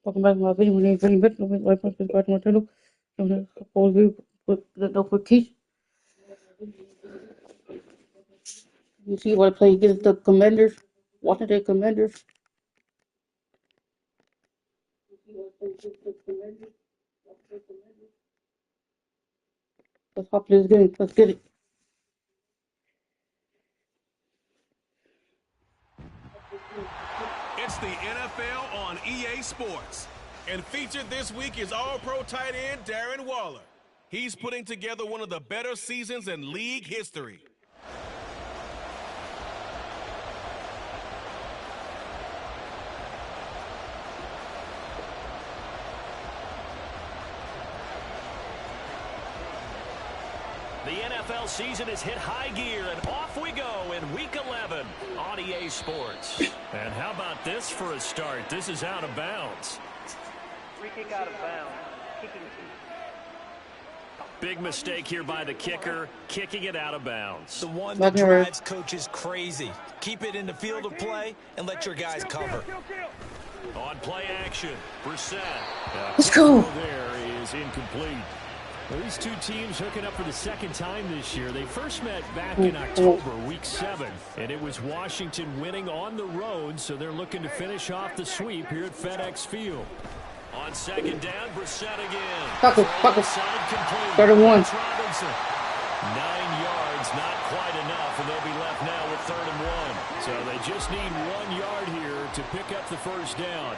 Welcome back to my video. My name is Vinny Vitt. Like, subscribe to my channel. And suppose you with the notification. You see what I play against the Commanders, Washington Commanders. Let's hop this game. Let's get it. It's the NFL on EA Sports. And featured this week is All-Pro tight end Darren Waller. He's putting together one of the better seasons in league history. The NFL season has hit high gear, and off we go in Week 11 on EA Sports. And how about this for a start? This is out of bounds. Free kick out of bounds. Big mistake here by the kicker, kicking it out of bounds. The one that drives coaches crazy. Keep it in the field of play and let your guys cover. On play action, Brissett. Let's go. There is incomplete. Well, these two teams hooking up for the second time this year. They first met back in October, Week 7, and it was Washington winning on the road, so they're looking to finish off the sweep here at FedEx Field. On second down, Brissett again. Tackle. 31. 9 yards, not quite enough, and they'll be left now with 3rd and 1. So they just need 1 yard here to pick up the first down.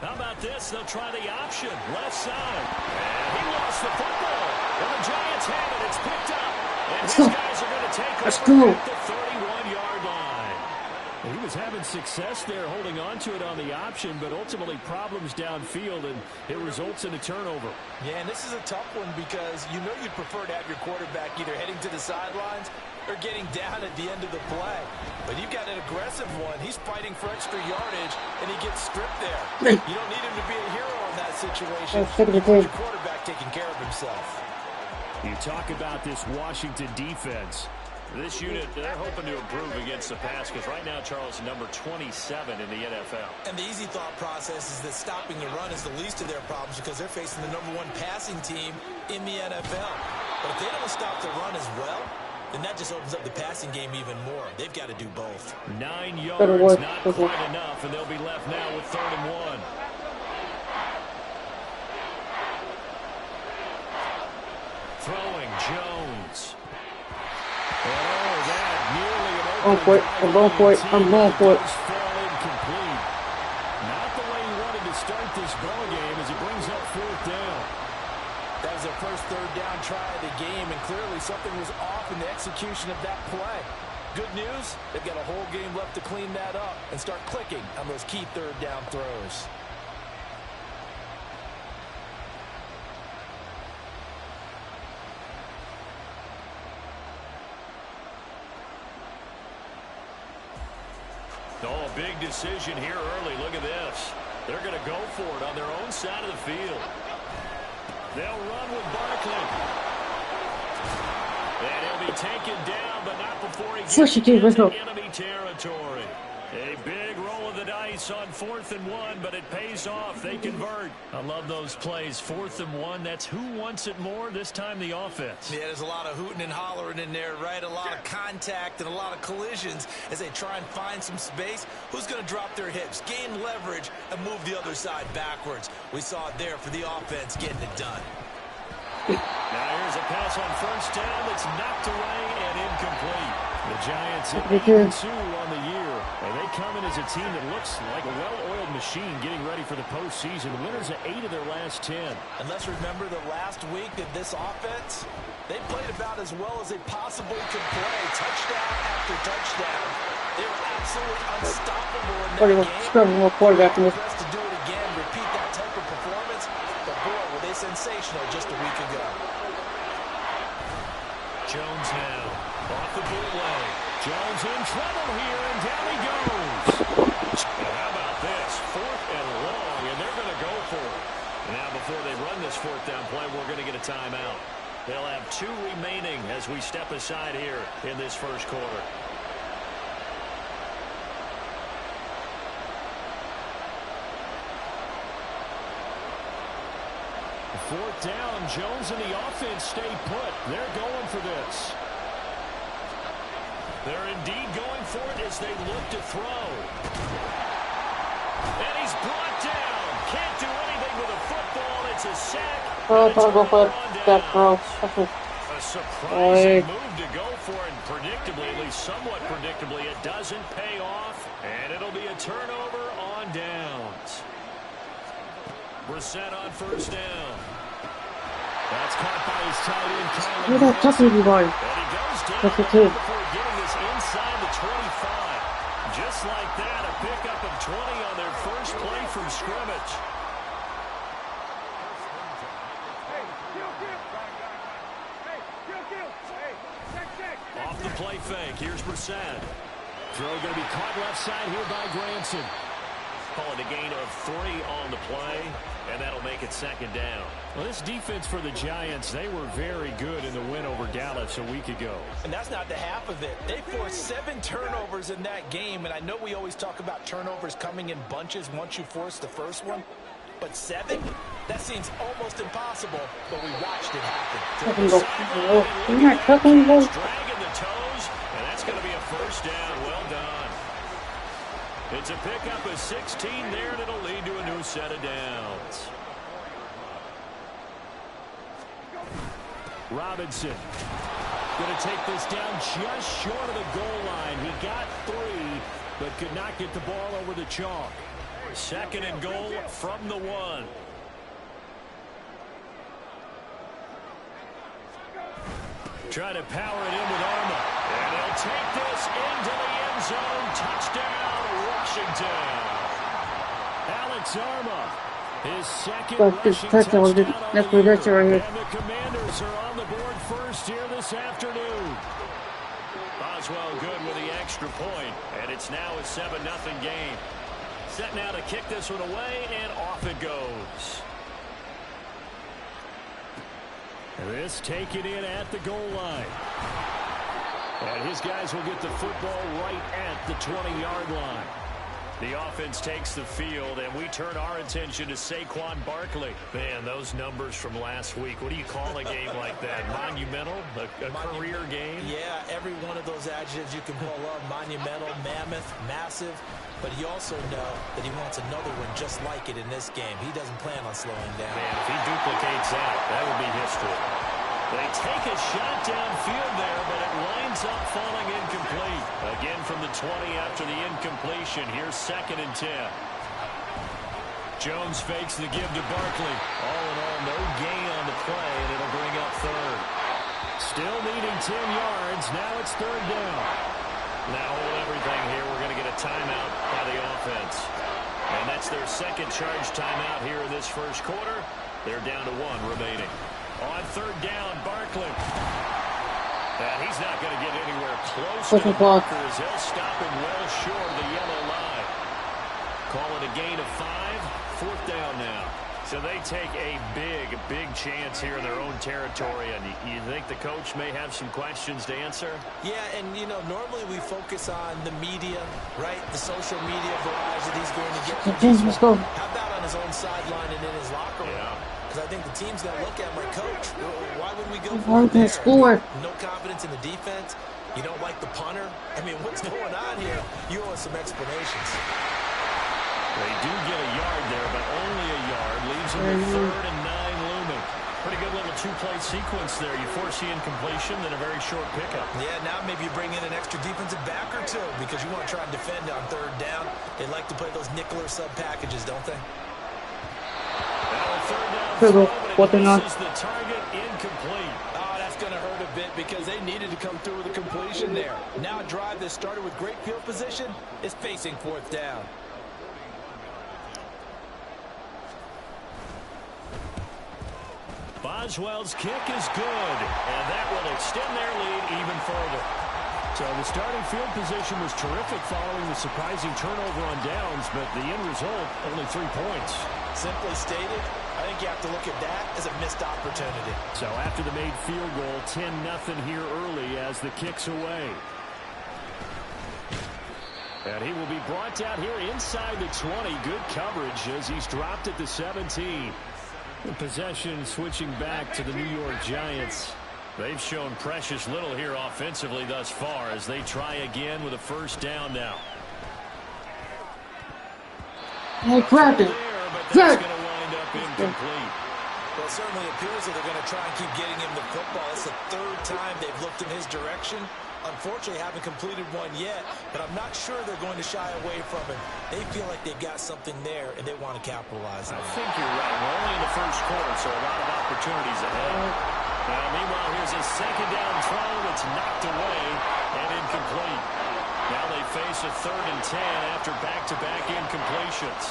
How about this? They'll try the option. Left side. And he lost the football. And the Giants have it. It's picked up. And Let's these go. guys are going to take Let's over go. at the 31-yard line. Well, he was having success there holding on to it on the option, but ultimately problems downfield, and it results in a turnover. Yeah, and this is a tough one because you know you'd prefer to have your quarterback either heading to the sidelines or getting down at the end of the play. But you've got an aggressive one. He's fighting for extra yardage, and he gets stripped there. You don't need him to be a hero in that situation. You want your quarterback taking care of himself. You talk about this Washington defense. This unit, they're hoping to improve against the pass because right now, Charles, number 27 in the NFL. And the easy thought process is that stopping the run is the least of their problems because they're facing the #1 passing team in the NFL. But if they don't stop the run as well, then that just opens up the passing game even more. They've got to do both. 9 yards, not quite enough, and they'll be left now with 3rd and 1. Throwing Jones. Oh, that nearly an I'm going for it. I'm going for it. Fall incomplete. Not the way he wanted to start this ball game as he brings up 4th down. That was their first 3rd down try of the game, and clearly something was off in the execution of that play. Good news, they've got a whole game left to clean that up and start clicking on those key 3rd down throws. Oh, big decision here early. Look at this. They're going to go for it on their own side of the field. They'll run with Barkley. And he'll be taken down, but not before he gets into enemy territory. A big roll of the dice on 4th and 1, but it pays off. They convert. I love those plays. 4th and 1, that's who wants it more, this time the offense. Yeah, there's a lot of hooting and hollering in there, right? A lot of contact and a lot of collisions as they try and find some space. Who's going to drop their hips, gain leverage, and move the other side backwards? We saw it there for the offense getting it done. Now here's a pass on 1st down that's knocked away and incomplete. The Giants at 8-2 on the year, and they come in as a team that looks like a well-oiled machine getting ready for the postseason. Winners of 8 of their last 10. And let's remember that last week that this offense, they played about as well as they possibly could play. Touchdown after touchdown. They were absolutely unstoppable in that game. Quarterback in this. Best to do it again, repeat that type of performance. But boy, were they sensational just a week ago. Jones now off the bootleg. Jones in trouble here, and down he goes. And how about this? 4th and long, and they're going to go for it. Now, before they run this 4th down play, we're going to get a timeout. They'll have 2 remaining as we step aside here in this first quarter. Fourth down, Jones and the offense stay put. They're going for this. They're indeed going for it as they look to throw. And he's brought down. Can't do anything with a football. It's a sack. Oh, go for it. That throw. A surprising move to go for it. Predictably, at least somewhat predictably, it doesn't pay off. And it'll be a turnover on downs. Brissett on first down. That's caught by his tight end, Kyler. Look at that touching you guys. And he goes down That's it too. before getting this inside the 25. Just like that, a pickup of 20 on their first play from scrimmage. Off the play fake, here's Brissett. Throw going to be caught left side here by Granson. Call it a gain of 3 on the play, and that'll make it second down. Well, this defense for the Giants, they were very good in the win over Dallas a week ago. And that's not the half of it. They forced 7 turnovers in that game, and I know we always talk about turnovers coming in bunches once you force the first one, but 7? That seems almost impossible, but we watched it happen. You're not cooking, bro. Dragging the toes, and that's going to be a first down. Well done. It's a pickup of 16 there, and it'll lead to a new set of downs. Robinson going to take this down just short of the goal line. He got 3, but could not get the ball over the chalk. Second and goal from the 1. Trying to power it in with Arma. And he'll take this into the end zone. Touchdown, Washington. Alex Arma, his second rushing touchdown on the year. And the Commanders are on the board first here this afternoon. Boswell good with the extra point, and it's now a 7-0 game. Set now to kick this one away, and off it goes. This taken in at the goal line. And his guys will get the football right at the 20-yard line. The offense takes the field, and we turn our attention to Saquon Barkley. Man, those numbers from last week. What do you call a game like that? Monumental? A career game? Yeah, every one of those adjectives you can pull up. Monumental, mammoth, massive. But you also know that he wants another one just like it in this game. He doesn't plan on slowing down. Man, if he duplicates that would be history. They take a shot downfield there, but it winds up falling incomplete. Again from the 20 after the incompletion. Here's 2nd and 10. Jones fakes the give to Barkley. All in all, no gain on the play, and it'll bring up 3rd. Still needing 10 yards. Now it's 3rd down. Now hold everything here. We're going to get a timeout by the offense. And that's their second charge timeout here in this first quarter. They're down to 1 remaining. On 3rd down, Barkley. And he's not going to get anywhere close to the markers. He'll stop him well short of the yellow line. Call it a gain of 5. 4th down now. So they take a big chance here in their own territory. And you think the coach may have some questions to answer? Yeah, and, you know, normally we focus on the media, right? The social media barrage that he's going to get. Let's go. How about on his own sideline and in his locker room? Yeah. Because I think the team's going to look at my coach. Why would we go Why for it there? score? No confidence in the defense. You don't like the punter. I mean, what's going on here? You owe us some explanations. They do get a yard there, but only a yard. Leaves them with 3rd and 9 looming. Pretty good little 2-play sequence there. You force the incompletion, then a very short pickup. Yeah, now maybe you bring in an extra defensive back or 2 because you want to try and defend on 3rd down. They like to play those nickel or sub packages, don't they? Now 3rd down throw, but it misses the target, incomplete. Oh, that's going to hurt a bit because they needed to come through with a completion there. Now a drive that started with great field position is facing 4th down. Boswell's kick is good, and that will extend their lead even further. So the starting field position was terrific following the surprising turnover on downs, but the end result, only 3 points. Simply stated, I think you have to look at that as a missed opportunity. So after the made field goal, 10-0 here early as the kick's away. And he will be brought down here inside the 20. Good coverage as he's dropped at the 17. The possession switching back to the New York Giants. They've shown precious little here offensively thus far as they try again with a first down now. I grabbed it. But that's going to wind up incomplete. Well, it certainly appears that they're going to try and keep getting him the football. It's the third time they've looked in his direction. Unfortunately, haven't completed one yet, but I'm not sure they're going to shy away from him. They feel like they've got something there, and they want to capitalize on it. I think you're right. We're only in the first quarter, so a lot of opportunities ahead. Now, meanwhile, here's a second down throw that's knocked away and incomplete. Now they face a 3rd and 10 after back-to-back incompletions.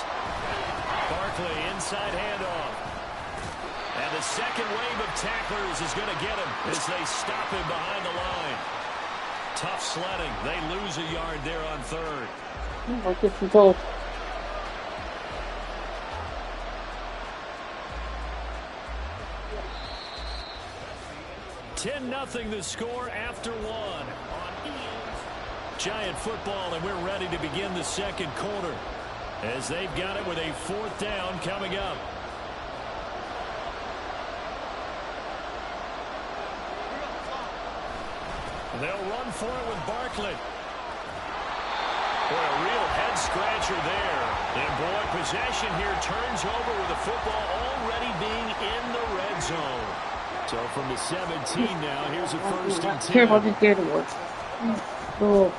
Barkley inside handoff. And the second wave of tacklers is going to get him as they stop him behind the line. Tough sledding. They lose a yard there on 3rd. I'll get some goals. Nothing the score after one. Giant football, and we're ready to begin the second quarter as they've got it with a 4th down coming up. They'll run for it with Barkley. Boy, a real head-scratcher there. And, boy, possession here turns over with the football already being in the red zone. So from the 17 now, here's a 1st and 10. Care about this game work. So, a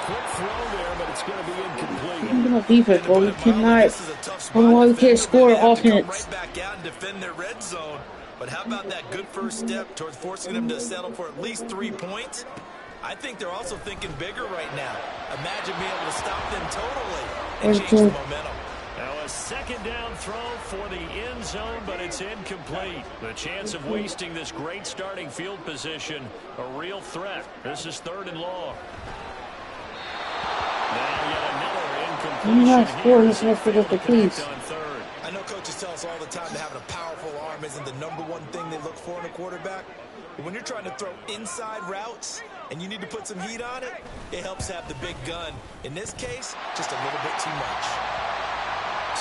quick throw there, but it's going to be incomplete. I'm gonna defense, bro. We cannot. I don't know why we can't score offense. Right back out and defend their red zone. But how about that good first step towards forcing them to settle for at least 3 points? I think they're also thinking bigger right now. Imagine being able to stop them totally and change the momentum. Now a second down throw for the end zone, but it's incomplete. The chance of wasting this great starting field position, a real threat. This is 3rd and long. Now yet another incompletion. You not score, you should forget the keys. I know coaches tell us all the time that having a powerful arm isn't the #1 thing they look for in a quarterback. But when you're trying to throw inside routes and you need to put some heat on it, it helps have the big gun. In this case, just a little bit too much.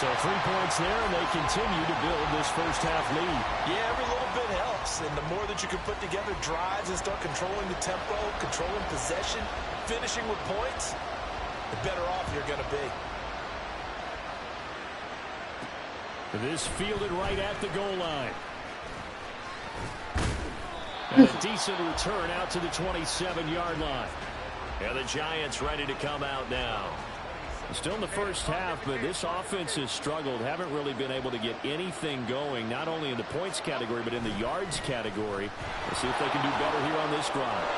So 3 points there, and they continue to build this first half lead. Yeah, every little bit helps. And the more that you can put together drives and start controlling the tempo, controlling possession, finishing with points, the better off you're going to be. This fielded right at the goal line. And a decent return out to the 27-yard line. And the Giants ready to come out now. Still in the first half, but this offense has struggled. Haven't really been able to get anything going, not only in the points category, but in the yards category. Let's see if they can do better here on this drive.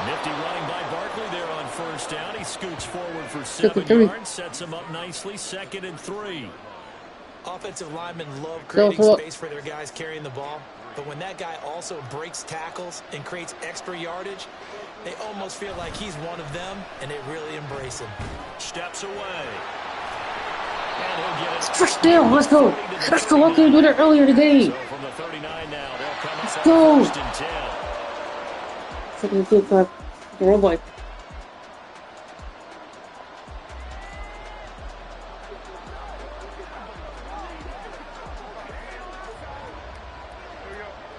Nifty running by Barkley there on first down. He scoots forward for 7 yards, sets him up nicely, 2nd and 3. Offensive linemen love creating space for their guys carrying the ball. But when that guy also breaks tackles and creates extra yardage, they almost feel like he's one of them, and they really embrace him. Steps away. And he'll get it. First down, let's go. Let's go. Why couldn't we do that earlier today? So from the 39 now, they'll come let's up go. 1st and 10. Second and 5. The robot.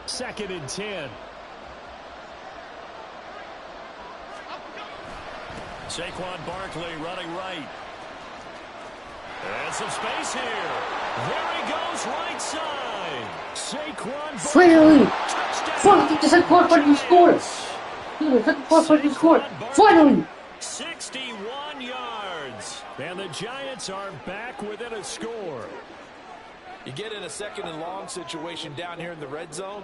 Second and 10. Saquon Barkley running right. And some space here. There he goes right side. Saquon Finally! Touchdown. Finally, the second quarter finally scored! Dude, the second quarter finally scored! Finally! 61 yards. And the Giants are back within a score. You get in a 2nd and long situation down here in the red zone,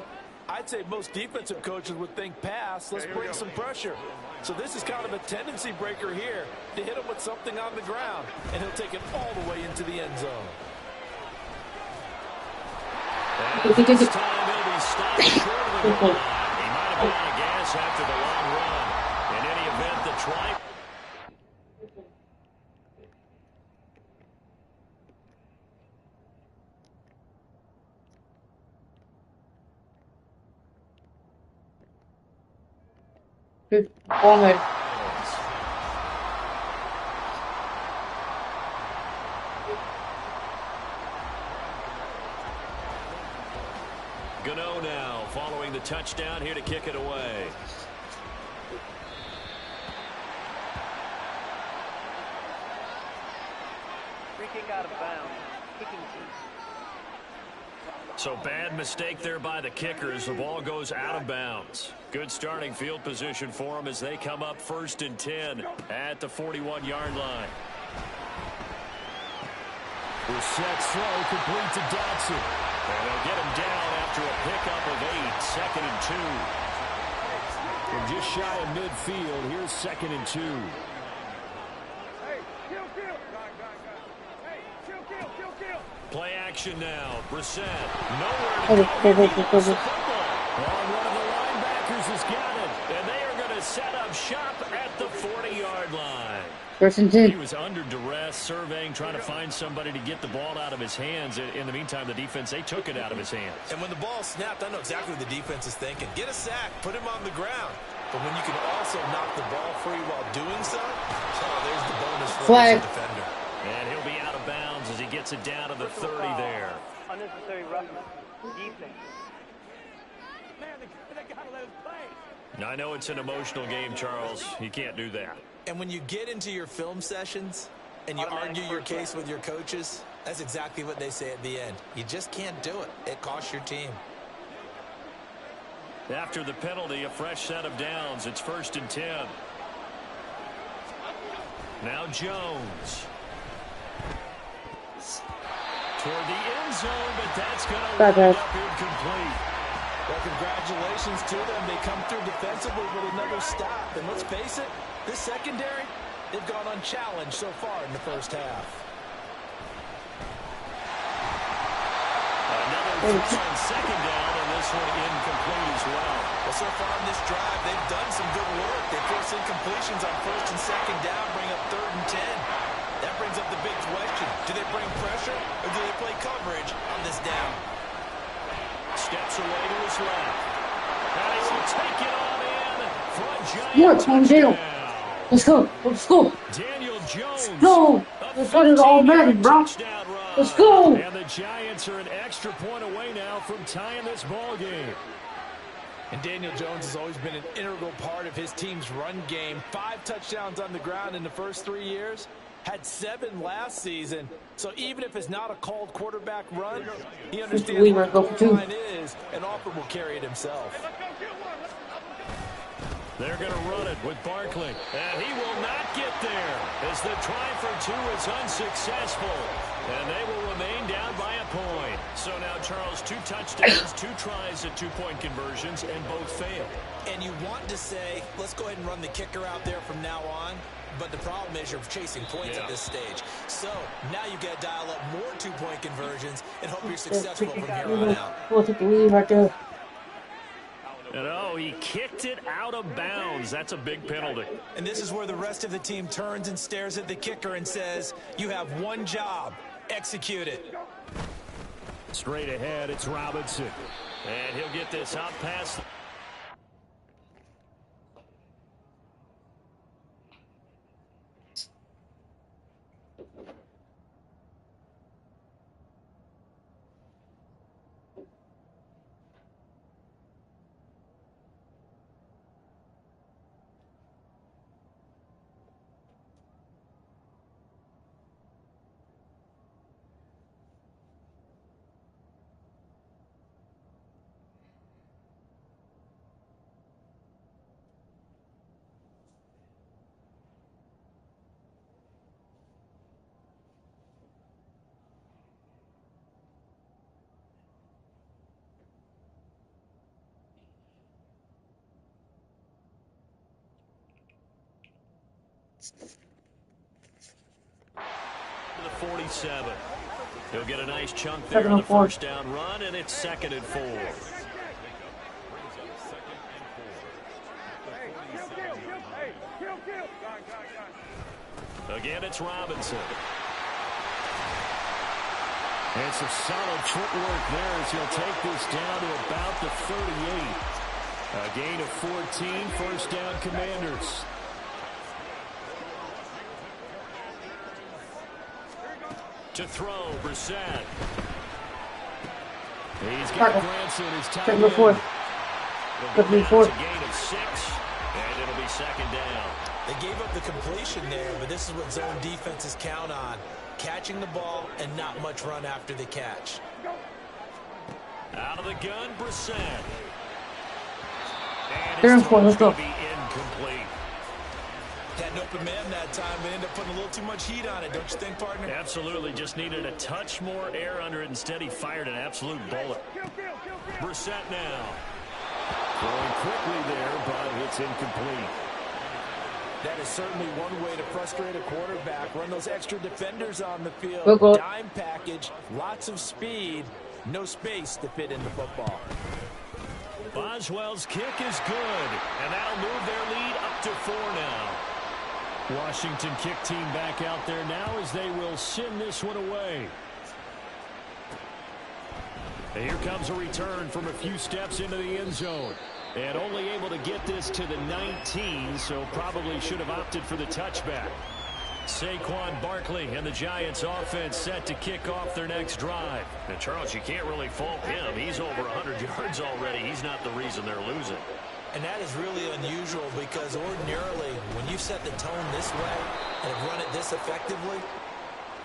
I'd say most defensive coaches would think pass, let's bring some pressure. So this is kind of a tendency breaker here to hit him with something on the ground, and he'll take it all the way into the end zone. And this time he'll be stopped short of the goal line. He might have been on gas after the long run. In any event, the try. Good. Ball head. Gano now following the touchdown here to kick it away. Free kick out of bounds. Kicking team. So bad mistake there by the kickers. The ball goes out of bounds. Good starting field position for them as they come up 1st and 10 at the 41-yard line. Set slow, complete to Dotson. And they'll get him down after a pickup of 8, 2nd and 2. From just shy of midfield, here's 2nd and 2. Play action now. Brissett. Nowhere to go. He lost the football. Well, one of the linebackers has got it. And they are going to set up shop at the 40-yard line. 1st and He 10. was under duress, surveying, trying to find somebody to get the ball out of his hands. In the meantime, the defense, they took it out of his hands. And when the ball snapped, I know exactly what the defense is thinking. Get a sack, put him on the ground. But when you can also knock the ball free while doing so, there's the bonus for the defender. And he'll be out of bounds as he gets it down to the 30 there. Unnecessary roughness. Defense. I know it's an emotional game, Charles. You can't do that. And when you get into your film sessions and you argue your case with your coaches, that's exactly what they say at the end. You just can't do it. It costs your team. After the penalty, a fresh set of downs. It's 1st and 10. Now Jones. Toward the end zone, but that's going to wind up incomplete. Well, congratulations to them. They come through defensively with another stop. And let's face it, this secondary, they've gone unchallenged so far in the first half. Another throw on 2nd down, and this one incomplete as well. Well, so far on this drive, they've done some good work. They force incompletions on 1st and 2nd down, bring up 3rd and 10. That brings up the big question. Do they bring pressure, or do they play coverage on this down? Steps away to his left. And he will take it on in for a giant Daniel. Let's go. Let's go. Daniel Jones. No. Let's run it all Madden, bro. Let's go. And the Giants are an extra point away now from tying this ball game. And Daniel Jones has always been an integral part of his team's run game. 5 touchdowns on the ground in the first 3 years. Had 7 last season. So even if it's not a called quarterback run, he understands what the goal line is, and often will carry it himself. They're going to run it with Barkley. And he will not get there as the try for 2 is unsuccessful. And they will remain down by a point. So now, Charles, 2 touchdowns, 2 tries at 2-point conversions, and both failed. And you want to say, let's go ahead and run the kicker out there from now on. But the problem is you're chasing points at this stage. So now you've got to dial up more 2-point conversions and hope you're successful from here on out. We'll take the lead right there. And oh, he kicked it out of bounds. That's a big penalty. And this is where the rest of the team turns and stares at the kicker and says, you have one job. Execute it. Straight ahead, it's Robinson. And he'll get this out past. To the 47. He'll get a nice chunk there on the first down run, and it's 2nd and 4. Again, it's Robinson. And some solid footwork there as he'll take this down to about the 38. A gain of 14, first down Commanders. To throw, Brissett. He's got Tackle. Granson as tight Second and end. 4. It'll Second go and down. 4. It's a gain of 6, and it'll be second down. They gave up the completion there, but this is what zone defenses count on. Catching the ball and not much run after the catch. Out of the gun, Brissett. And Third his and 4, let's throw's go. going to be incomplete. Had an open man that time, but ended up putting a little too much heat on it, don't you think, partner? Absolutely, just needed a touch more air under it. Instead, he fired an absolute bullet. Brissett now. Throwing quickly there, but it's incomplete. That is certainly one way to frustrate a quarterback. Run those extra defenders on the field. Go, go. Dime package, lots of speed, no space to fit in the football. Boswell's kick is good, and that'll move their lead up to 4 now. Washington kick team back out there now as they will send this one away. And here comes a return from a few steps into the end zone. And only able to get this to the 19, so probably should have opted for the touchback. Saquon Barkley and the Giants offense set to kick off their next drive. Now, Charles, you can't really fault him. He's over 100 yards already. He's not the reason they're losing. And that is really unusual because ordinarily when you set the tone this way and have run it this effectively,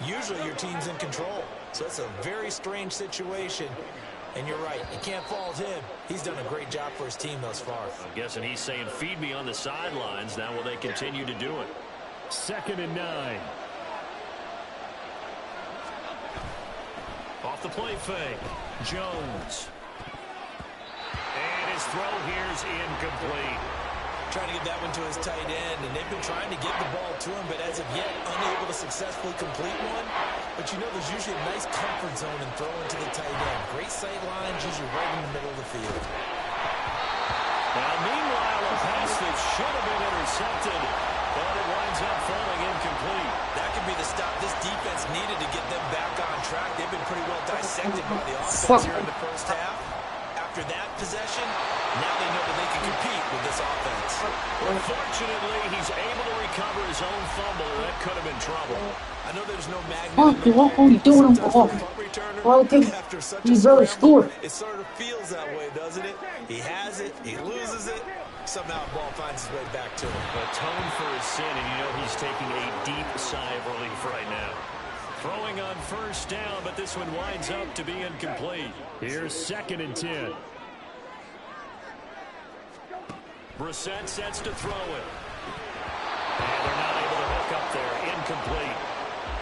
usually your team's in control. So it's a very strange situation. And you're right, you can't fault him. He's done a great job for his team thus far. I'm guessing he's saying, feed me on the sidelines. Now will they continue to do it? 2nd and 9. Off the play fake. Jones. And his throw here is incomplete. Trying to get that one to his tight end, and they've been trying to get the ball to him, but as of yet, unable to successfully complete one. But you know, there's usually a nice comfort zone in throwing to the tight end. Great sight lines, usually right in the middle of the field. Now, meanwhile, a pass that should have been intercepted, but it winds up falling incomplete. That could be the stop this defense needed to get them back on track. They've been pretty well dissected by the offense here in the first half. After that possession, now they know that they can compete with this offense. Unfortunately, he's able to recover his own fumble. That could have been trouble. I know there's no magnet. What are you doing? Why would they really score? It sort of feels that way, doesn't it? He has it, he loses it. Somehow the ball finds its way back to him. Atone for his sin, and you know he's taking a deep sigh of relief right now. Throwing on first down, but this one winds up to be incomplete. Here's 2nd and 10. Brissett sets to throw it. And they're not able to hook up there. Incomplete.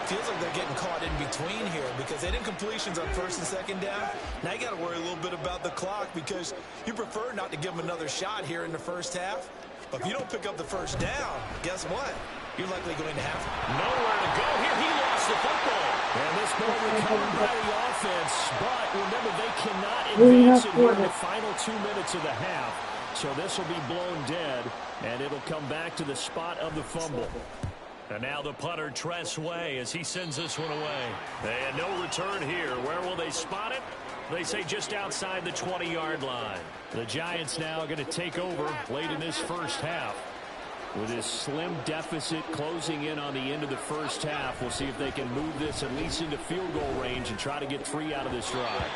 Feels like they're getting caught in between here because they did completions on 1st and 2nd down. Now you got to worry a little bit about the clock because you prefer not to give them another shot here in the first half. But if you don't pick up the first down, guess what? You're likely going to have nowhere to go here. He lost the football. And this ball recovered by the offense. But remember, they cannot advance it here in the final 2 minutes of the half. So this will be blown dead, and it'll come back to the spot of the fumble. And now the punter, Tress Way, as he sends this one away. And no return here. Where will they spot it? They say just outside the 20-yard line. The Giants now going to take over late in this first half. With this slim deficit closing in on the end of the first half, we'll see if they can move this at least into field goal range and try to get 3 out of this drive.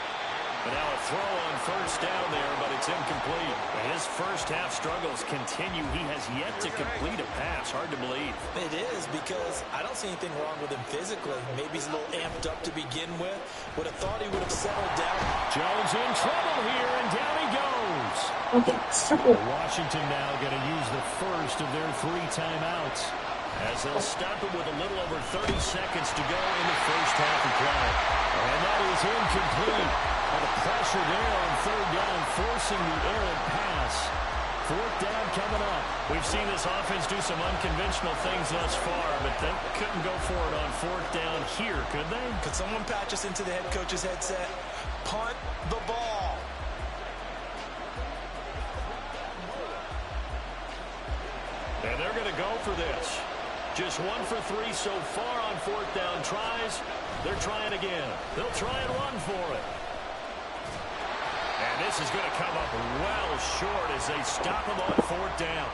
But now a throw on first down there, but it's incomplete. His first half struggles continue. He has yet to complete a pass. Hard to believe. It is because I don't see anything wrong with him physically. Maybe he's a little amped up to begin with. Would have thought he would have settled down. Jones in trouble here, and down he goes. Washington now going to use the first of their 3 timeouts as they'll stop it with a little over 30 seconds to go in the first half of play. And that is incomplete. And the pressure there on 3rd down, forcing the errant pass. 4th down coming up. We've seen this offense do some unconventional things thus far, but they couldn't go for it on 4th down here, could they? Could someone patch us into the head coach's headset? Punt the ball. And they're going to go for this. Just 1 for 3 so far on 4th down tries. They're trying again. They'll try and run for it. And this is going to come up well short as they stop him on 4th down.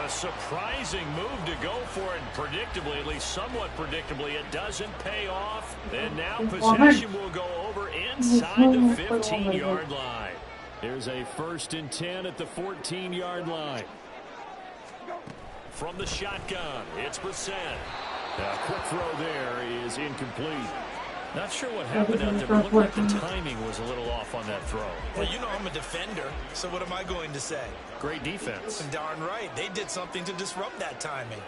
A surprising move to go for it, and predictably, at least somewhat predictably, it doesn't pay off. And now possession will go over in outside the 15-yard line. Here's a 1st and 10 at the 14-yard line. From the shotgun, it's Brissett. A quick throw there is incomplete. Not sure what happened out there, but it looked like the timing was a little off on that throw. Well, you know I'm a defender, so what am I going to say? Great defense. Darn right. They did something to disrupt that timing.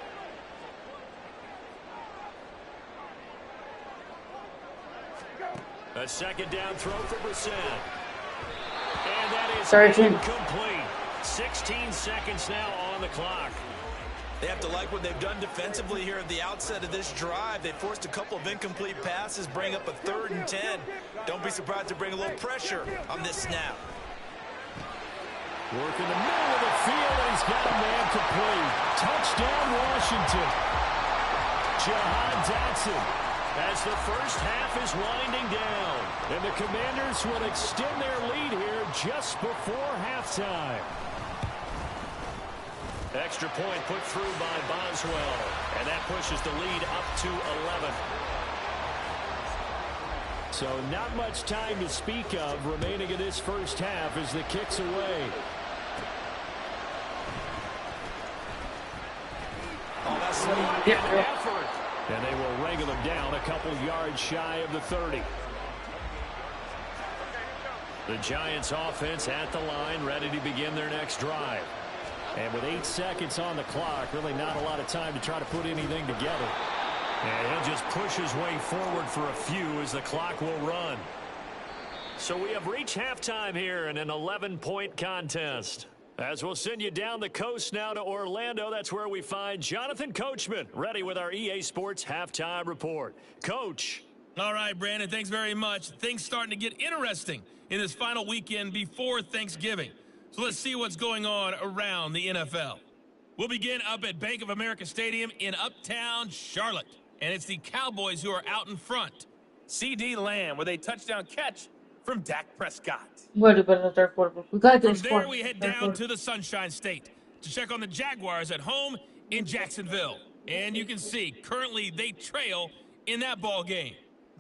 A 2nd down throw for Brissett. And that is 13. incomplete. 16 seconds now on the clock. They have to like what they've done defensively here at the outset of this drive. They forced a couple of incomplete passes, bring up a 3rd and 10. Don't be surprised to bring a little pressure on this snap. Work in the middle of the field, and he's got a man complete. Touchdown, Washington. Jahan Dotson, as the first half is winding down. And the Commanders will extend their lead here just before halftime. Extra point put through by Boswell, and that pushes the lead up to 11. So not much time to speak of remaining in this first half as the kick's away. Oh, that's an effort. And they will wrangle them down a couple yards shy of the 30. The Giants offense at the line, ready to begin their next drive. And with 8 seconds on the clock, really not a lot of time to try to put anything together. And he'll just push his way forward for a few as the clock will run. So we have reached halftime here in an 11-point contest. As we'll send you down the coast now to Orlando, that's where we find Jonathan Coachman, ready with our EA Sports Halftime Report. Coach. All right, Brandon, thanks very much. Things starting to get interesting in this final weekend before Thanksgiving. So let's see what's going on around the NFL. We'll begin up at Bank of America Stadium in Uptown Charlotte. And it's the Cowboys who are out in front. C.D. Lamb with a touchdown catch from Dak Prescott. We'll do better in the 3rd quarter. We got From this. there, we head down to the Sunshine State to check on the Jaguars at home in Jacksonville. And you can see, currently they trail in that ball game.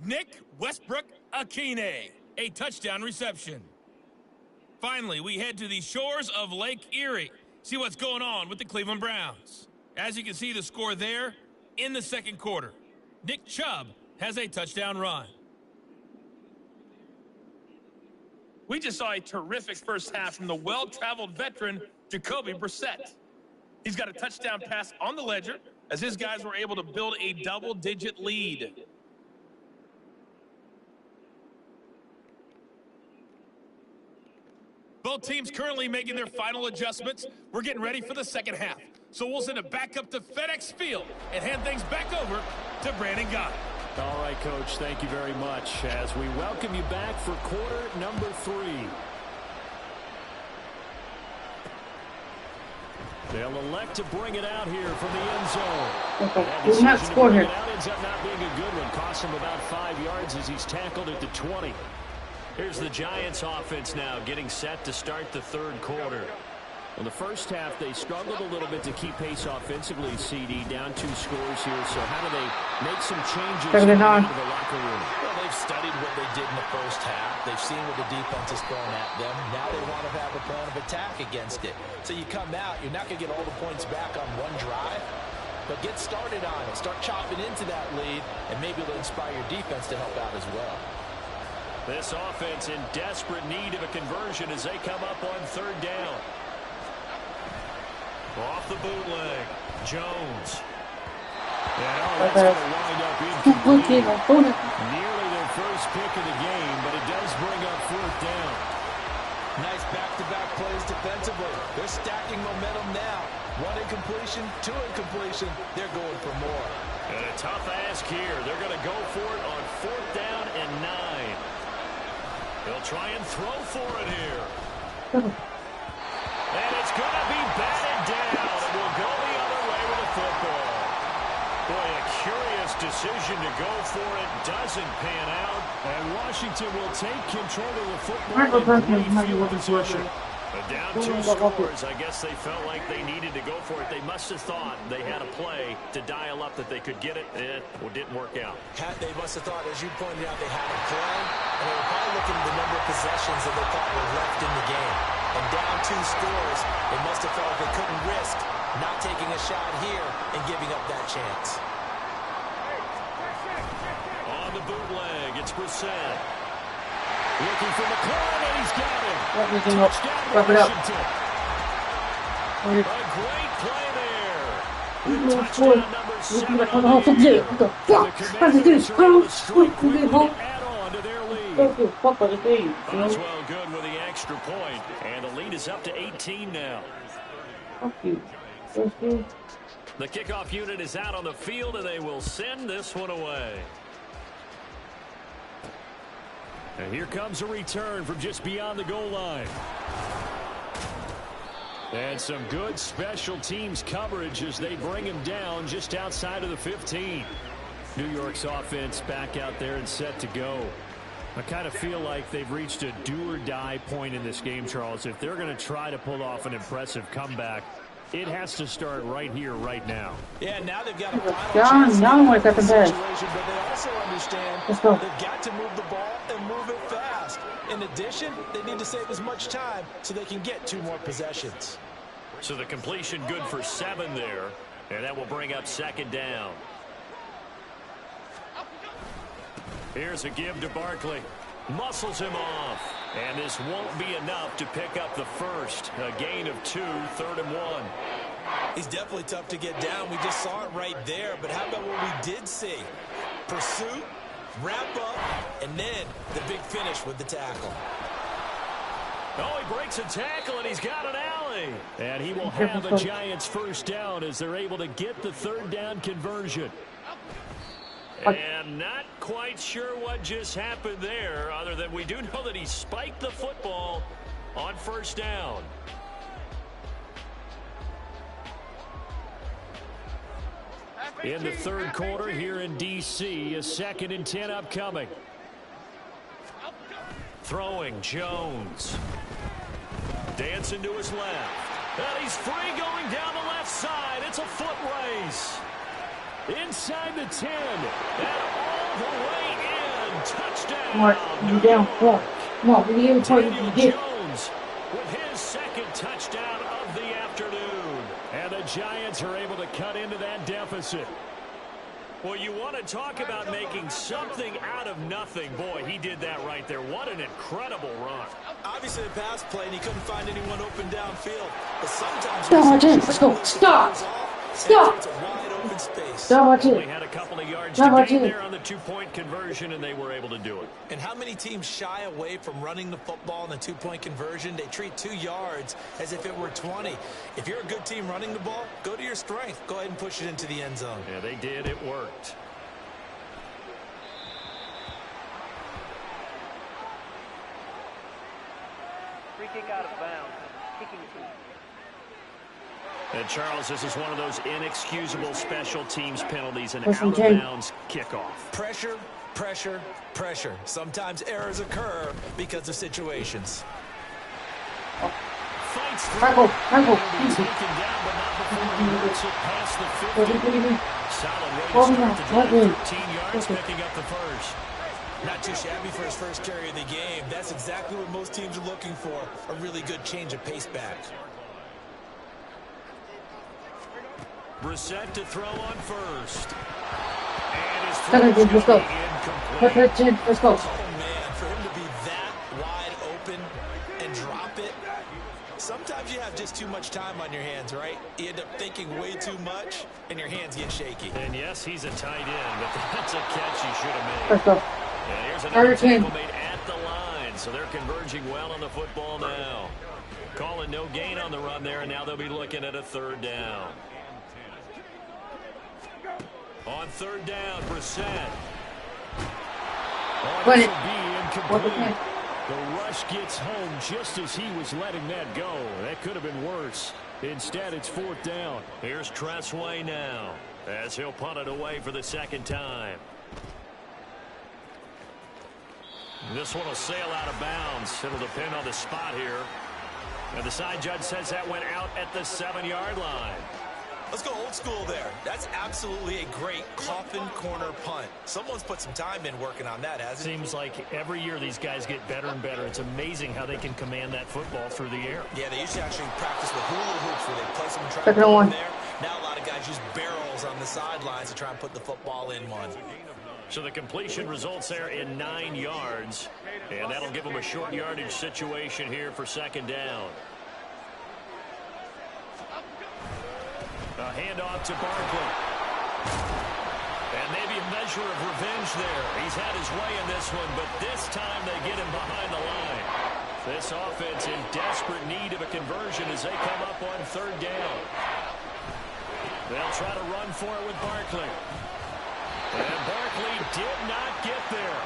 Nick Westbrook-Akine, a touchdown reception. Finally, we head to the shores of Lake Erie. See what's going on with the Cleveland Browns. As you can see the score there in the 2nd quarter. Nick Chubb has a touchdown run. We just saw a terrific first half from the well-traveled veteran Jacoby Brissett. He's got a touchdown pass on the ledger as his guys were able to build a double-digit lead. Both teams currently making their final adjustments. We're getting ready for the second half. So we'll send it back up to FedEx Field and hand things back over to Brandon Gott. All right, Coach, thank you very much as we welcome you back for quarter number 3. They'll elect to bring it out here from the end zone. Do not score here. That ends up not being a good one. Cost him about 5 yards as he's tackled at the 20. Here's the Giants offense now getting set to start the 3rd quarter. In the first half, they struggled a little bit to keep pace offensively, CD, down 2 scores here. So how do they make some changes into the locker room? Well, they've studied what they did in the first half. They've seen what the defense is throwing at them. Now they want to have a plan of attack against it. So you come out, you're not going to get all the points back on one drive, but get started on it. Start chopping into that lead, and maybe it'll inspire your defense to help out as well. This offense in desperate need of a conversion as they come up on 3rd down. Off the bootleg, Jones. And that's going to wind up incomplete. Nearly their first pick of the game, but it does bring up 4th down. Nice back-to-back plays defensively. They're stacking momentum now. 1 incompletion, 2 incompletion. They're going for more. And a tough ask here. They're going to go for it on 4th down and 9. They'll try and throw for it here. And it's going to be batted down. It will go the other way with the football. Boy, a curious decision to go for it. Doesn't pan out. And Washington will take control of the football in great field position. But down 2 scores, I guess they felt like they needed to go for it. They must have thought they had a play to dial up that they could get it. It didn't work out. They must have thought, as you pointed out, they had a play, and they were probably looking at the number of possessions that they thought were left in the game. And down 2 scores, they must have felt like they couldn't risk not taking a shot here and giving up that chance. On the bootleg, it's Brissett. Looking for McLaurin, and he's got him. Wrap it up. A great play there. Touchdown number 7 on the year. The Commanders are able to strike quickly and add on to their lead. Boswell good with the extra point, and the lead is up to 18 now. Fuck you. The kickoff unit is out on the field, and they will send this one away. And here comes a return from just beyond the goal line. And some good special teams coverage as they bring him down just outside of the 15. New York's offense back out there and set to go. I kind of feel like they've reached a do-or-die point in this game, Charles. If they're going to try to pull off an impressive comeback, it has to start right here, right now. Yeah, now they've got a final chance in the situation, but they also understand they've got to move the ball and move it fast. In addition, they need to save as much time so they can get 2 more possessions. So the completion good for 7 there, and that will bring up 2nd down. Here's a give to Barkley. Muscles him off. And this won't be enough to pick up the first. A gain of 2, 3rd and 1. He's definitely tough to get down. We just saw it right there. But how about what we did see? Pursuit, wrap up, and then the big finish with the tackle. Oh, he breaks a tackle, and he's got an alley. And he will have a Giants first down as they're able to get the 3rd down conversion. And not quite sure what just happened there, other than we do know that he spiked the football on 1st down. In the 3rd quarter here in D.C., a 2nd and 10 upcoming. Throwing Jones. Dancing to his left. And he's free going down the left side. It's a foot race. Inside the 10. And all the way in. Touchdown. Mark, you down. Come on, we need to Daniel Jones with his 2nd touchdown of the afternoon. And the Giants are able to cut into that deficit. Well, you want to talk about making something out of nothing. Boy, he did that right there. What an incredible run. Obviously, a pass play, and he couldn't find anyone open downfield. But sometimes... Let's go. Stop. It's a wide open space. Only had a couple of yards to gain there on the 2-point conversion, and they were able to do it. And how many teams shy away from running the football in the 2-point conversion? They treat 2 yards as if it were 20. If you're a good team running the ball, go to your strength. Go ahead and push it into the end zone. Yeah, they did. It worked. Free kick out of bounds. Kicking team. And Charles, this is one of those inexcusable special teams penalties, an out-of-bounds kickoff. Pressure, pressure, pressure. Sometimes errors occur because of situations. Fights through. Tackle. Taken down, but not before he works it past the 50. Solid way to start the drive. 13 yards, picking up the first. Not too shabby for his first carry of the game. That's exactly what most teams are looking for, a really good change of pace back. Brissett to throw on first. And his Let's go. incomplete. Let's go. Oh, man, for him to be that wide open and drop it, sometimes you have just too much time on your hands, right? You end up thinking way too much, and your hands get shaky. And yes, he's a tight end, but that's a catch he should have made. Let's go. And here's another tackle made at the line, so they're converging well on the football now. Calling no gain on the run there, and now they'll be looking at a 3rd down. On 3rd down, Brissett. Run This it. will be incomplete. The rush gets home just as he was letting that go. That could have been worse. Instead, it's 4th down. Here's Tressway now, as he'll punt it away for the 2nd time. This one will sail out of bounds. It'll depend on the spot here. And the side judge says that went out at the 7-yard line. Let's go old school there. That's absolutely a great coffin corner punt. Someone's put some time in working on that, hasn't it? Seems like every year these guys get better and better. It's amazing how they can command that football through the air. Yeah, they used to actually practice with hula hoops where they place them and try Second to put one. them there. Now a lot of guys use barrels on the sidelines to try and put the football in one. So the completion results there in 9 yards. And that'll give them a short yardage situation here for 2nd down. A handoff to Barkley. And maybe a measure of revenge there. He's had his way in this one, but this time they get him behind the line. This offense in desperate need of a conversion as they come up on 3rd down. They'll try to run for it with Barkley. And Barkley did not get there.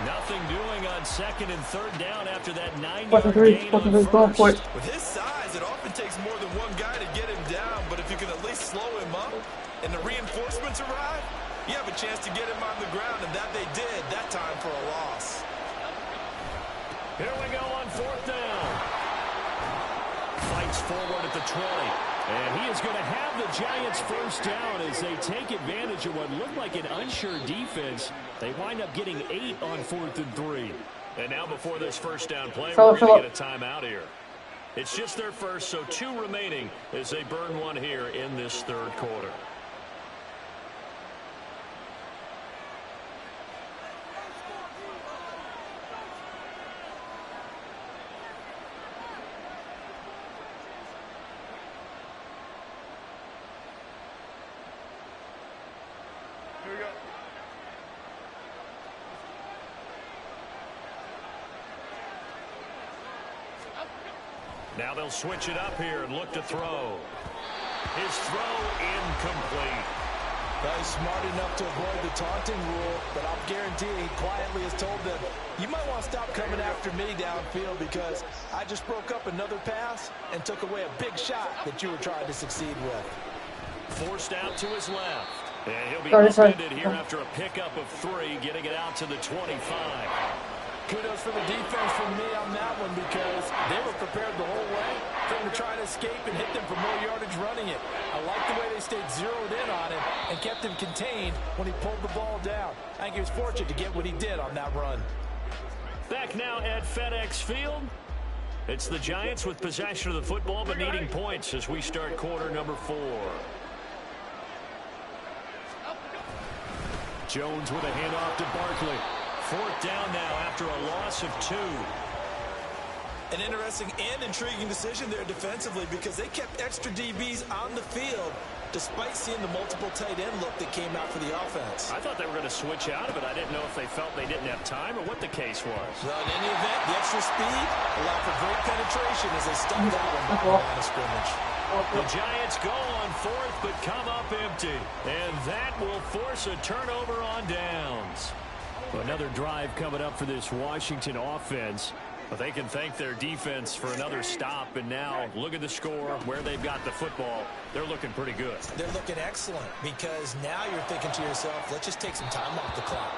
Nothing doing on 2nd and 3rd down after that 9-yard gain on first. With his size, it often takes more than one guy to get him down, but if you can at least slow him up and the reinforcements arrive, you have a chance to get him on the ground, and that they did that time for a loss. Here we go on 4th down. Fights forward at the 20. And he is going to have the Giants first down as they take advantage of what looked like an unsure defense. They wind up getting 8 on 4th and 3. And now before this first down play, we're going to get a timeout here. It's just their first, so 2 remaining as they burn one here in this 3rd quarter. Now they'll switch it up here and look to throw. His throw incomplete. Well, he's smart enough to avoid the taunting rule, but I'll guarantee he quietly has told them, you might want to stop coming after me downfield because I just broke up another pass and took away a big shot that you were trying to succeed with. Forced out to his left. And he'll be upended here after a pickup of 3, getting it out to the 25. Kudos for the defense from me on that one because they were prepared the whole way for him to try to escape and hit them for more yardage running it. I like the way they stayed zeroed in on him and kept him contained when he pulled the ball down. I think he was fortunate to get what he did on that run. Back now at FedEx Field. It's the Giants with possession of the football but needing points as we start quarter number 4. Jones with a handoff to Barkley. 4th down now after a loss of 2. An interesting and intriguing decision there defensively because they kept extra DBs on the field despite seeing the multiple tight end look that came out for the offense. I thought they were going to switch out of it. I didn't know if they felt they didn't have time or what the case was. Well, in any event, the extra speed allowed for great penetration as they stuck that one by the line of scrimmage. The Giants go on 4th but come up empty. And that will force a turnover on downs. Another drive coming up for this Washington offense. But they can thank their defense for another stop. And now look at the score, where they've got the football. They're looking pretty good. They're looking excellent because now you're thinking to yourself, let's just take some time off the clock.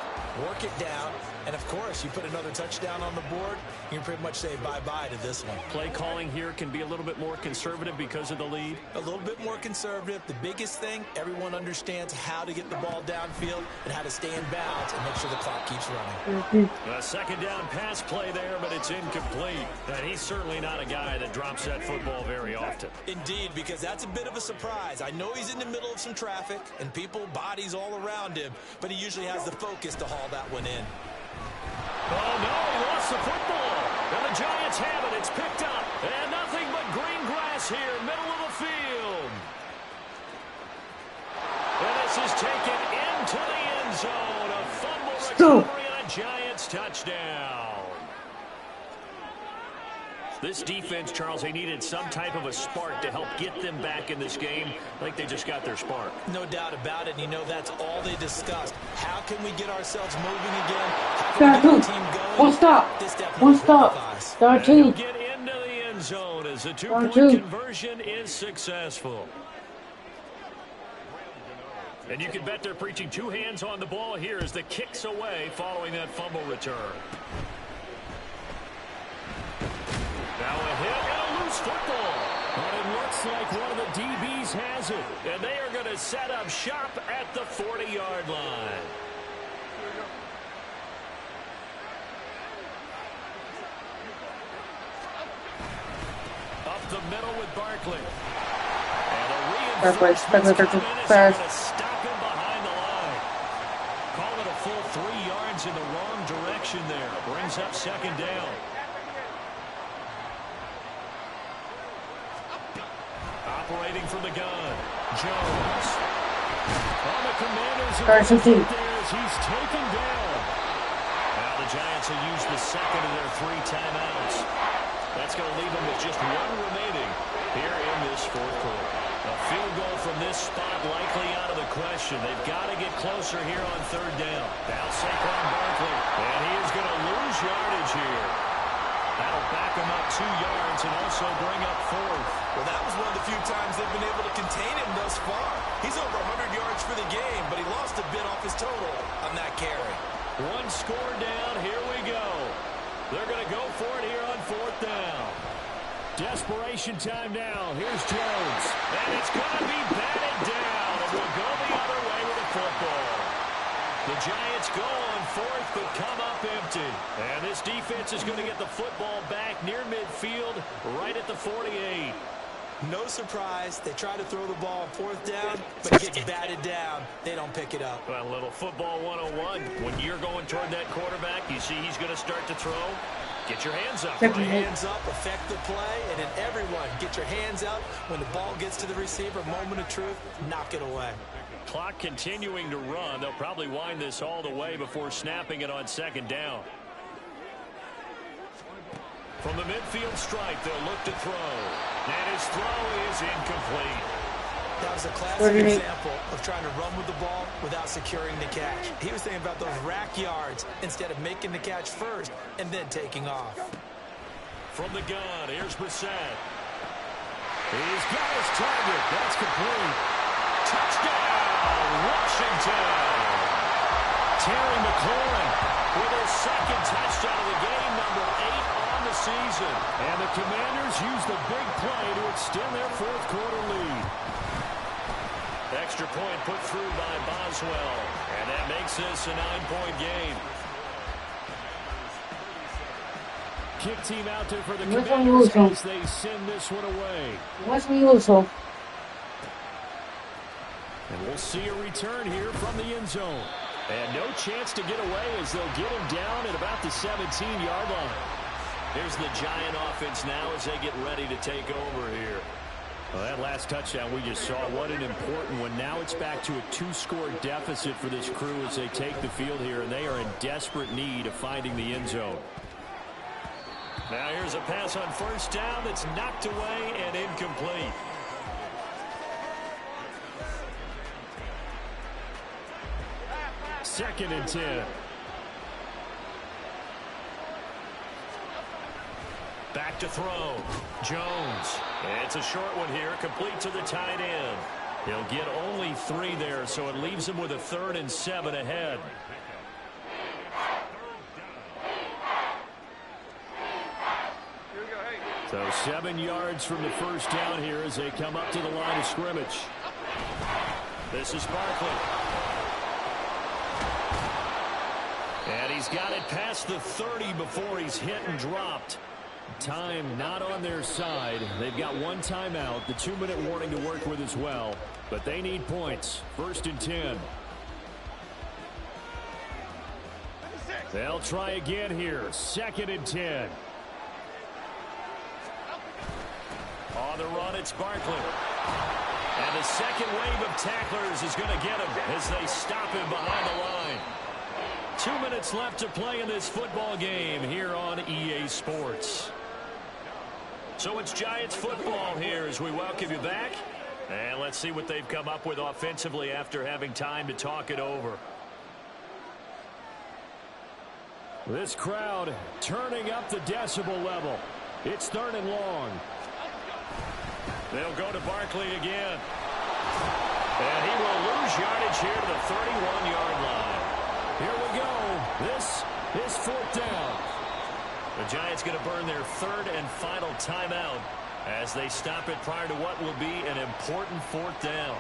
Work it down. And, of course, you put another touchdown on the board, you can pretty much say bye-bye to this one. Play calling here can be a little bit more conservative because of the lead. A little bit more conservative. The biggest thing, everyone understands how to get the ball downfield and how to stay in bounds and make sure the clock keeps running. A 2nd down pass play there, but it's incomplete. And he's certainly not a guy that drops that football very often. Indeed, because that's a bit of a surprise. I know he's in the middle of some traffic and people, bodies all around him, but he usually has the focus to haul that one in. Oh, no, he lost the football. And the Giants have it. It's picked up. And nothing but green grass here, middle of the field. And this is taken into the end zone. A fumble recovery and a Giants touchdown. This defense, Charles, they needed some type of a spark to help get them back in this game. I think they just got their spark. No doubt about it. And you know that's all they discussed. How can we get ourselves moving again? How can we get our team going? One stop. This definitely One stop. qualifies. 13. Get into the end zone as the 2-point conversion is successful. And you can bet they're preaching 2 hands on the ball here as the kick's away following that fumble return. Now a hit and a football. But it looks like one of the DBs has it. And they are going to set up shop at the 40-yard line. Up the middle with Barkley. And a reinforcement's coming is going to stop him behind the line. Call it a full 3 yards in the wrong direction there. Brings up second down. Operating from the gun, Jones. On the Commanders there as he's taken down. Now the Giants will use the second of their 3 timeouts. That's going to leave them with just 1 remaining here in this fourth quarter. A field goal from this spot likely out of the question. They've got to get closer here on third down. Now Saquon Barkley, and he is going to lose yardage here. That'll back him up 2 yards and also bring up fourth. Well, that was one of the few times they've been able to contain him thus far. He's over 100 yards for the game, but he lost a bit off his total on that carry. 1 score down. Here we go. They're going to go for it here on fourth down. Desperation time now. Here's Jones. And it's going to be batted down. And we'll go the other way with the football. The Giants go on fourth, but come up empty. And this defense is going to get the football back near midfield, right at the 48. No surprise. They try to throw the ball on fourth down, but it gets batted down. They don't pick it up. Well, a little football 101. When you're going toward that quarterback, you see he's going to start to throw. Get your hands up. Get your hands up, affect the play, and then everyone get your hands up. When the ball gets to the receiver, moment of truth, knock it away. Clock continuing to run. They'll probably wind this all the way before snapping it on second down. From the midfield stripe, they'll look to throw. And his throw is incomplete. That was a classic example of trying to run with the ball without securing the catch. He was thinking about those rack yards instead of making the catch first and then taking off. From the gun, here's Brissett. He's got his target. That's complete. Touchdown, Washington. Terry McLaurin with his second touchdown of the game, number 8 on the season. And the Commanders use the big play to extend their fourth quarter lead. Extra point put through by Boswell. And that makes this a 9-point game. Kick team out there for the Commanders as they send this one away. And we'll see a return here from the end zone. And no chance to get away as they'll get him down at about the 17-yard line. Here's the Giant offense now as they get ready to take over here. Well, that last touchdown we just saw, what an important one. Now it's back to a 2-score deficit for this crew as they take the field here, and they are in desperate need of finding the end zone. Now here's a pass on first down that's knocked away and incomplete. Second and 10. Back to throw. Jones. It's a short one here, complete to the tight end. He'll get only 3 there, so it leaves him with a 3rd and 7 ahead. So 7 yards from the first down here as they come up to the line of scrimmage. This is Barkley. And he's got it past the 30 before he's hit and dropped. Time not on their side. They've got 1 timeout, the 2-minute warning to work with as well. But they need points. 1st and 10. They'll try again here. 2nd and 10. On the run, it's Barkley. And the second wave of tacklers is going to get him as they stop him behind the line. 2 minutes left to play in this football game here on EA Sports. So it's Giants football here as we welcome you back. And let's see what they've come up with offensively after having time to talk it over. This crowd turning up the decibel level. It's 3rd and long. They'll go to Barkley again. And he will lose yardage here to the 31-yard line. Here we go. This is 4th down. The Giants going to burn their 3rd and final timeout as they stop it prior to what will be an important fourth down.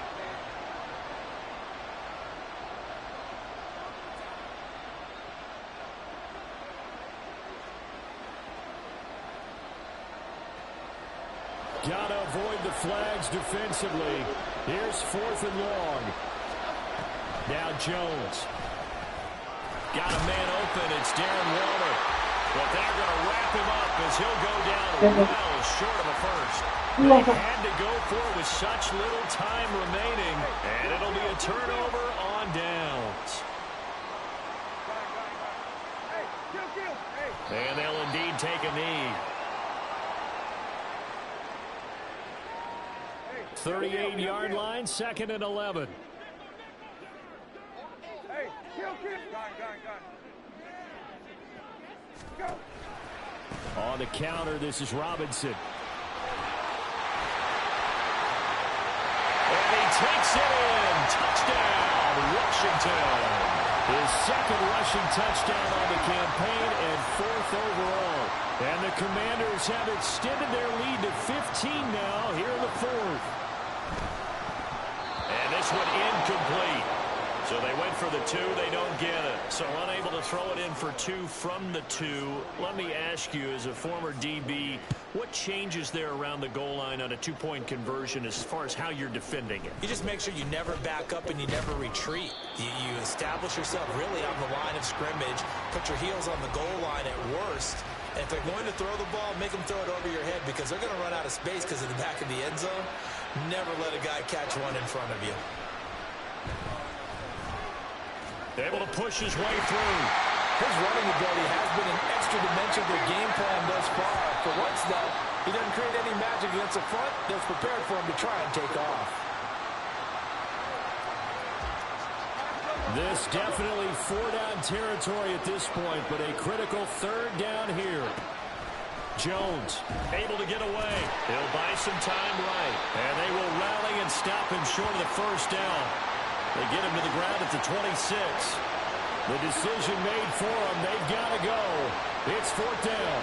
Got to avoid the flags defensively. Here's 4th and long. Now Jones. Got a man open. It's Darren Waller. But they're going to wrap him up as he'll go down well short of a first. They had to go for it with such little time remaining. And it'll be a turnover on downs. And they'll indeed take a knee. 38-yard line, 2nd and 11. On the counter, this is Robinson. And he takes it in. Touchdown, Washington. His 2nd rushing touchdown on the campaign and 4th overall. And the Commanders have extended their lead to 15 now here in the 4th. And this one incomplete. So they went for the 2. They don't get it. So unable to throw it in for 2 from the 2. Let me ask you, as a former DB, what changes there around the goal line on a 2-point conversion as far as how you're defending it? You just make sure you never back up and you never retreat. You establish yourself really on the line of scrimmage. Put your heels on the goal line at worst. And if they're going to throw the ball, make them throw it over your head because they're going to run out of space because of the back of the end zone. Never let a guy catch one in front of you. Able to push his way through. His running ability has been an extra dimension of their game plan thus far. For once, though, he doesn't create any magic against the front that's prepared for him to try and take off. This definitely 4-down territory at this point, but a critical 3rd down here. Jones able to get away. He'll buy some time right. And they will rally and stop him short of the 1st down. They get him to the ground at the 26. The decision made for them. They've got to go. It's 4th down.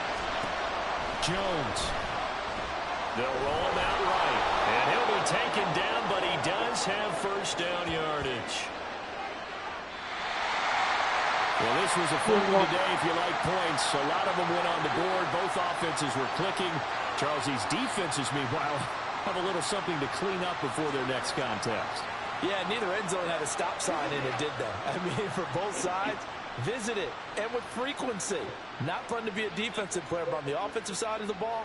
Jones. They'll roll him out right. And he'll be taken down, but he does have 1st down yardage. Well, this was a fun one today if you like points. A lot of them went on the board. Both offenses were clicking. Charles, these defenses, meanwhile, have a little something to clean up before their next contest. Yeah, neither end zone had a stop sign in it, did they? I mean, for both sides, visit it, and with frequency. Not fun to be a defensive player, but on the offensive side of the ball,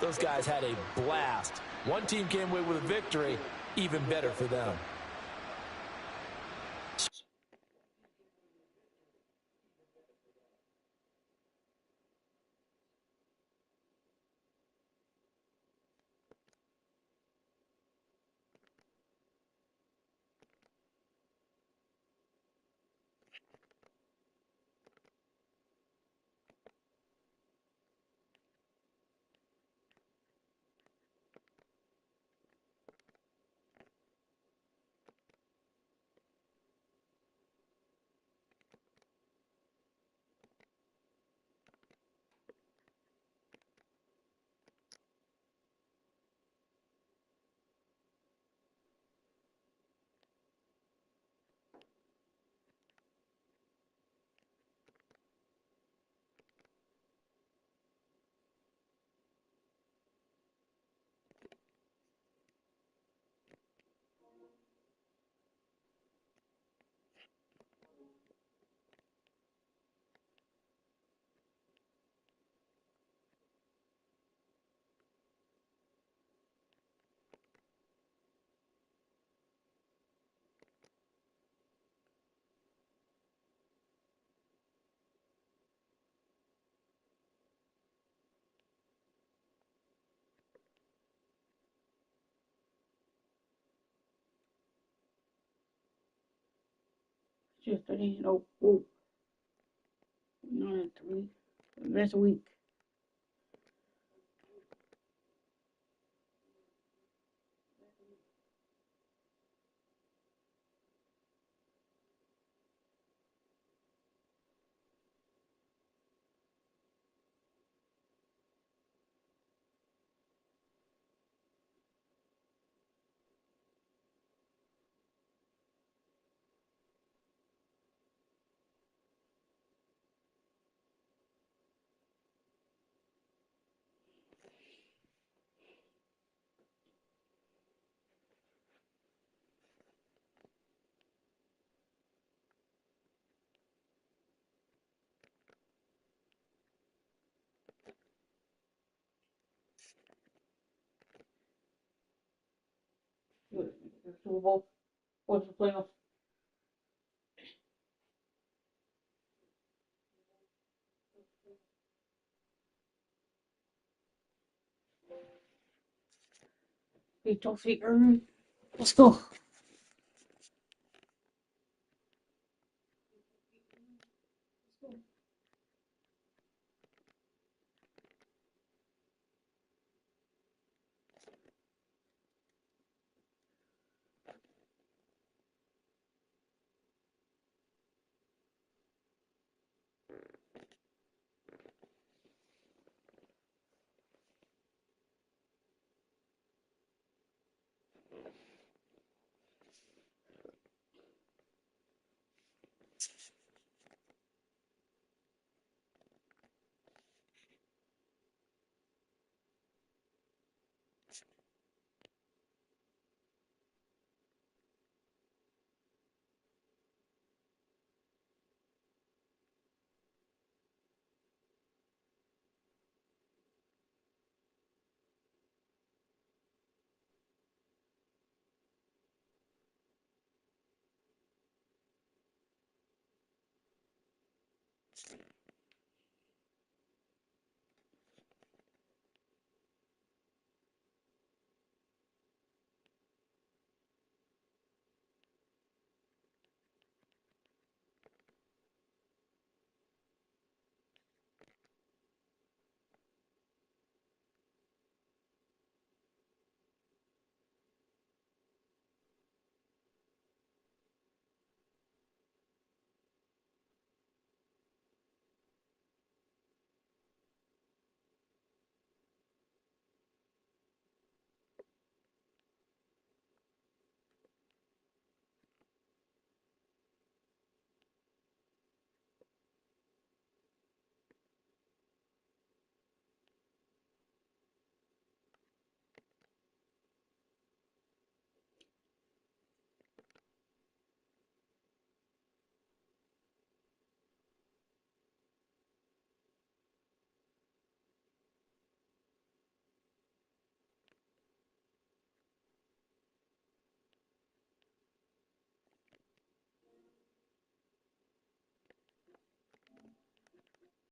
those guys had a blast. One team came away with a victory, even better for them. Just 30. Oh, whoa. 9-3. This week. Super Bowl. What's the playoff? Hey, Chelsea, let's go.